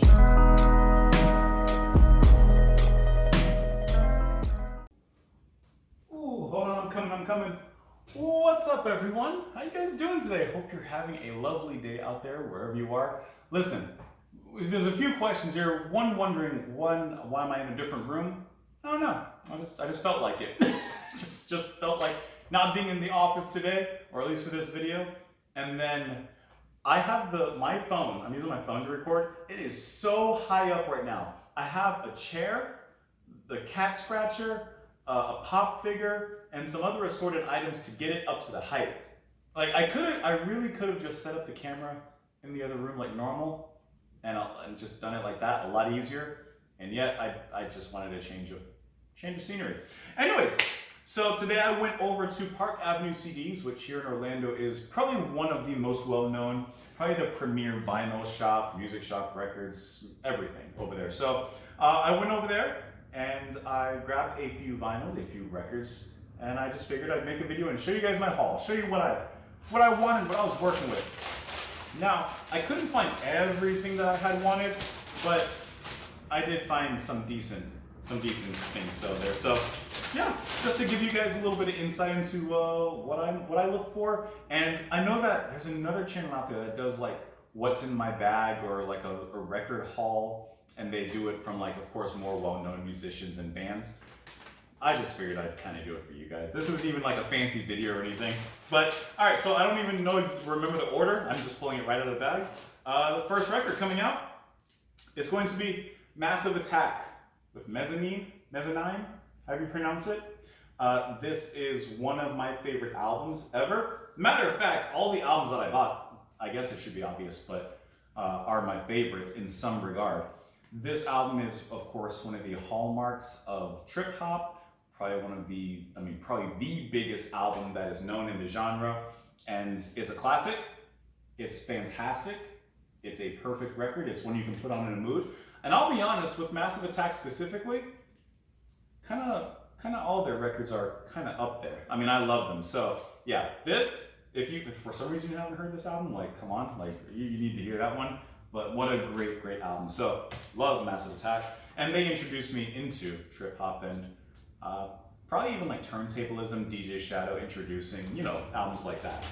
Ooh, hold on, I'm coming. What's up, everyone? How you guys doing today? Hope you're having a lovely day out there, wherever you are. Listen, there's a few questions here. One wondering, why am I in a different room? I don't know. I just felt like it. just felt like not being in the office today, or at least for this video. And then I have my phone. I'm using my phone to record. It is so high up right now. I have a chair, the cat scratcher, a pop figure, and some other assorted items to get it up to the height. Like I really could have just set up the camera in the other room like normal, and just done it like that, a lot easier. And yet I just wanted a change of scenery. Anyways, so today I went over to Park Avenue CDs, which here in Orlando is probably one of the most well-known, probably the premier vinyl shop, music shop, records, everything over there. So I went over there and I grabbed a few vinyls, a few records, and I just figured I'd make a video and show you guys my haul, show you what I wanted, what I was working with. Now, I couldn't find everything that I had wanted, but I did find some decent things so there. So yeah, just to give you guys a little bit of insight into what I look for. And I know that there's another channel out there that does like what's in my bag, or like a record haul, and they do it from like, of course, more well-known musicians and bands. I just figured I'd kind of do it for you guys. This isn't even like a fancy video or anything. But all right, so I don't even remember the order. I'm just pulling it right out of the bag. The first record coming out is going to be Massive Attack with Mezzanine, however you pronounce it. This is one of my favorite albums ever. Matter of fact, all the albums that I bought, I guess it should be obvious, but are my favorites in some regard. This album is, of course, one of the hallmarks of trip hop. Probably the biggest album that is known in the genre. And it's a classic. It's fantastic. It's a perfect record. It's one you can put on in a mood. And I'll be honest, with Massive Attack specifically, kind of all their records are kind of up there. I mean, I love them. So yeah, this, if for some reason you haven't heard this album, like, come on, like you need to hear that one. But what a great album. So love Massive Attack. And they introduced me into trip hop and probably even like turntablism, DJ Shadow introducing, albums like that.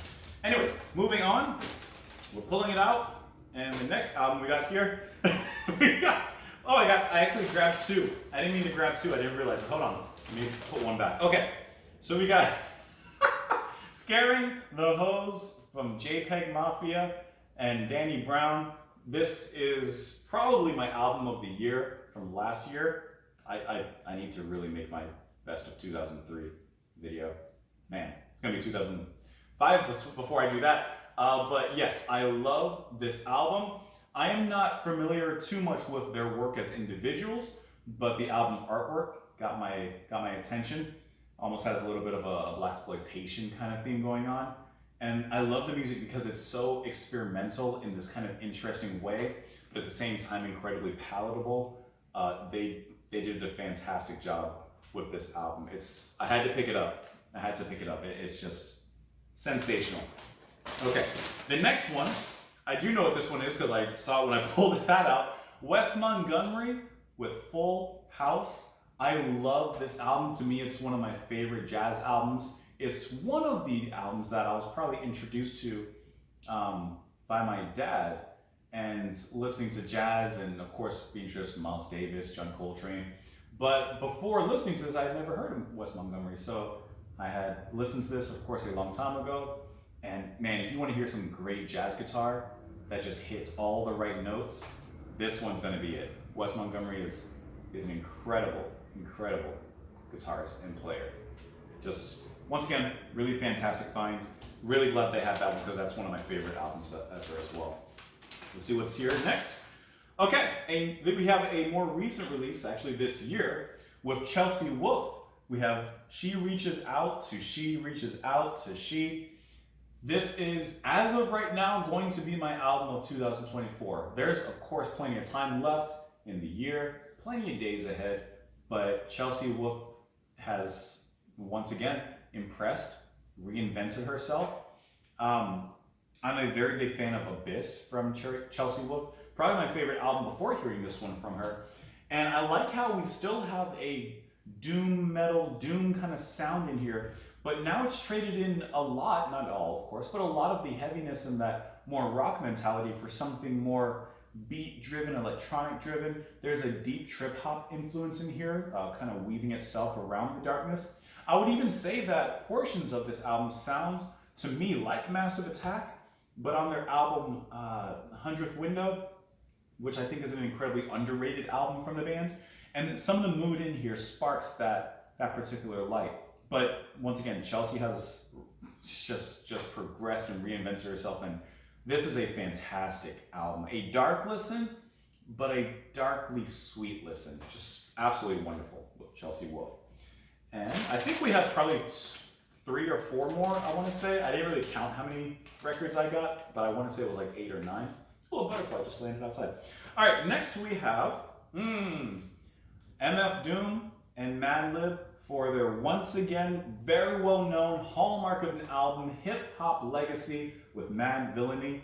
Anyways, moving on, we're pulling it out. And the next album we got here, I actually grabbed two. I didn't mean to grab two, I didn't realize it. Hold on, let me put one back. Okay, so we got Scaring the Hoes from JPEGMAFIA and Danny Brown. This is probably my album of the year from last year. I need to really make my best of 2003 video. Man, it's gonna be 2005 before I do that. But yes, I love this album. I am not familiar too much with their work as individuals, but the album artwork got my attention. Almost has a little bit of a blaxploitation kind of theme going on. And I love the music because it's so experimental in this kind of interesting way, but at the same time incredibly palatable. They did a fantastic job with this album. I had to pick it up. It's just sensational. Okay, the next one, I do know what this one is because I saw it when I pulled that out. Wes Montgomery with Full House. I love this album. To me, it's one of my favorite jazz albums. It's one of the albums that I was probably introduced to by my dad, and listening to jazz, and of course being introduced to Miles Davis, John Coltrane. But before listening to this, I had never heard of Wes Montgomery. So I had listened to this, of course, a long time ago. And man, if you want to hear some great jazz guitar that just hits all the right notes, this one's going to be it. Wes Montgomery is an incredible guitarist and player. Just, once again, really fantastic find. Really glad they have that one because that's one of my favorite albums ever as well. Let's see what's here next. Okay, and then we have a more recent release, actually this year, with Chelsea Wolfe. We have She Reaches Out to She Reaches Out to She. This is, as of right now, going to be my album of 2024. There's, of course, plenty of time left in the year, plenty of days ahead, but Chelsea Wolfe has, once again, impressed, reinvented herself. I'm a very big fan of Abyss from Chelsea Wolfe. Probably my favorite album before hearing this one from her. And I like how we still have a doom metal, doom kind of sound in here, but now it's traded in a lot, not all of course, but a lot of the heaviness and that more rock mentality for something more beat driven, electronic driven. There's a deep trip hop influence in here, kind of weaving itself around the darkness. I would even say that portions of this album sound to me like Massive Attack, but on their album 100th Window, which I think is an incredibly underrated album from the band. And some of the mood in here sparks that particular light. But once again, Chelsea has just progressed and reinvented herself, and this is a fantastic album. A dark listen, but a darkly sweet listen. Just absolutely wonderful with Chelsea Wolfe. And I think we have probably 3 or 4 more, I want to say. I didn't really count how many records I got, but I want to say it was like 8 or 9. Oh, a butterfly just landed outside. All right, next we have MF Doom and Madlib for their once again very well known hallmark of an album, Hip Hop Legacy with Madvillainy.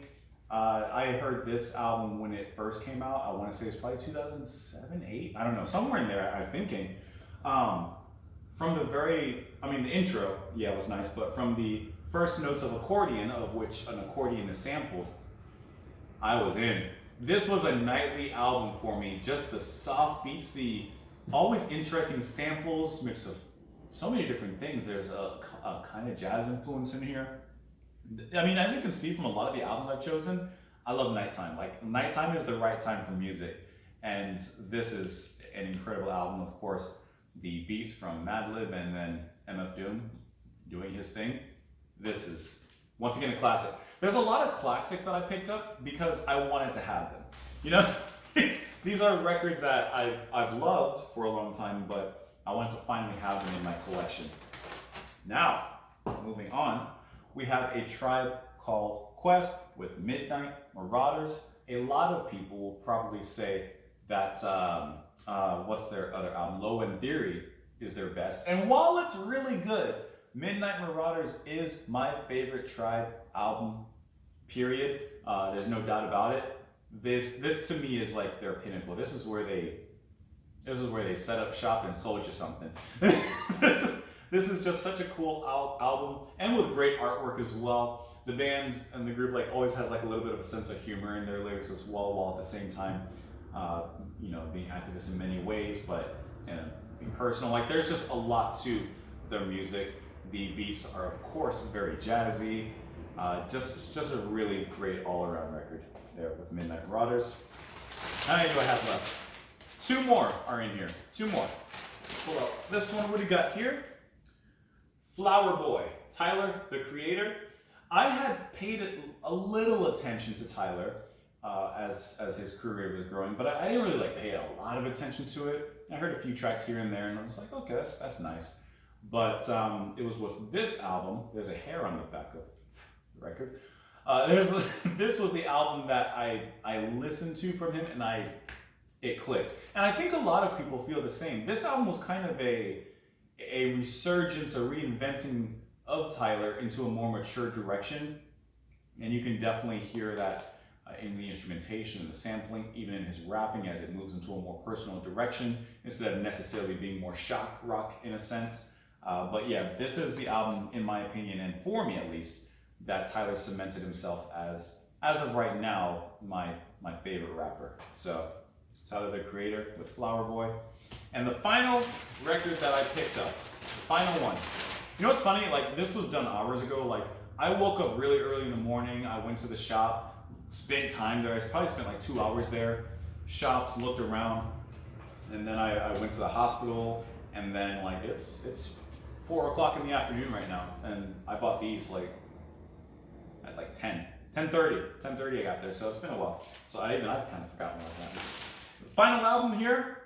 I heard this album when it first came out. I want to say it's probably 2007, 8. I don't know, somewhere in there. I'm thinking. From the intro, yeah, it was nice, but from the first notes of accordion, of which an accordion is sampled, I was in. This was a nightly album for me. Just the soft beats, the always interesting samples mixed with so many different things. There's a kind of jazz influence in here. I mean, as you can see from a lot of the albums I've chosen, I love nighttime. Like, nighttime is the right time for music. And this is an incredible album, of course. The beats from Madlib and then MF Doom doing his thing. This is, once again, a classic. There's a lot of classics that I picked up because I wanted to have them. You know, these are records that I've loved for a long time, but I wanted to finally have them in my collection. Now, moving on, we have A Tribe Called Quest with Midnight Marauders. A lot of people will probably say that, what's their other album? Low End Theory is their best. And while it's really good, Midnight Marauders is my favorite Tribe album, period. There's no doubt about it. This to me is like their pinnacle. This is where they set up shop and sold you something. This is just such a cool album, and with great artwork as well. The band and the group like always has like a little bit of a sense of humor in their lyrics as well, while at the same time, you know, being activist in many ways, but being personal. Like, there's just a lot to their music. The beats are of course very jazzy. Just a really great all-around record there with Midnight Marauders. How many do I have left? 2 more are in here. 2 more. Pull up this one. What do you got here? Flower Boy, Tyler, the Creator. I had paid a little attention to Tyler as his career was growing, but I didn't really like pay a lot of attention to it. I heard a few tracks here and there, and I was like, okay, that's nice. But it was with this album. There's a hair on the back of the record. This was the album that I listened to from him, and it clicked. And I think a lot of people feel the same. This album was kind of a resurgence, a reinventing of Tyler into a more mature direction. And you can definitely hear that in the instrumentation and the sampling, even in his rapping, as it moves into a more personal direction instead of necessarily being more shock rock in a sense. But yeah, this is the album, in my opinion, and for me at least, that Tyler cemented himself as of right now, my favorite rapper. So Tyler, the Creator with Flower Boy. And the final record that I picked up, the final one. You know what's funny? Like, this was done hours ago. Like, I woke up really early in the morning. I went to the shop, spent time there. I probably spent like 2 hours there, shopped, looked around, and then I went to the hospital. And then like it's 4 o'clock in the afternoon right now, and I bought these like at like 10:30 I got there. So it's been a while. So I've kind of forgotten about that. The final album here,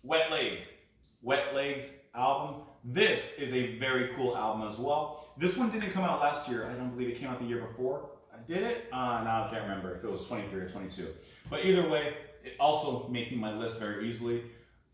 Wet Leg's album. This is a very cool album as well. This one didn't come out last year. I don't believe it came out the year before. Did it? Now I can't remember if it was 23 or 22. But either way, it also making my list very easily.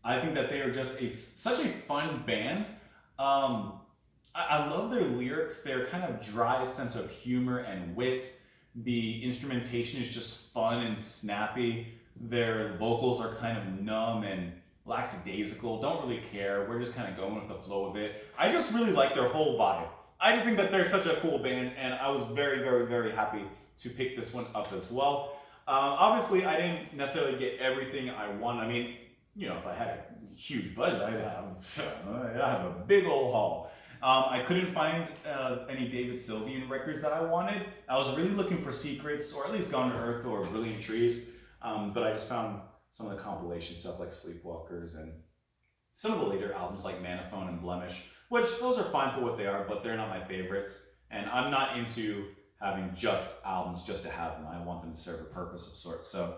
I think that they are just such a fun band. I love their lyrics. Their kind of dry sense of humor and wit. The instrumentation is just fun and snappy. their vocals are kind of numb and lackadaisical, don't really care. We're just kind of going with the flow of it. I just really like their whole vibe. I just think that they're such a cool band, and I was very, very, very happy to pick this one up as well. Obviously, I didn't necessarily get everything I wanted. I mean, you know, if I had a huge budget, I'd have a big old haul. I couldn't find any David Sylvian records that I wanted. I was really looking for Secrets, or at least Gone to Earth or Brilliant Trees, but I just found some of the compilation stuff like Sleepwalkers and some of the later albums like Manophone and Blemish, which those are fine for what they are, but they're not my favorites. And I'm not into having just albums just to have them. I want them to serve a purpose of sorts. So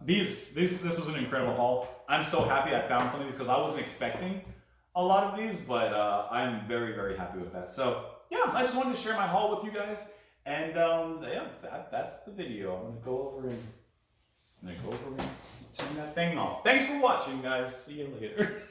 this was an incredible haul. I'm so happy I found some of these because I wasn't expecting a lot of these, but I'm very, very happy with that. So yeah, I just wanted to share my haul with you guys. And yeah, that's the video. I'm gonna go over and turn that thing off. Thanks for watching, guys. See you later.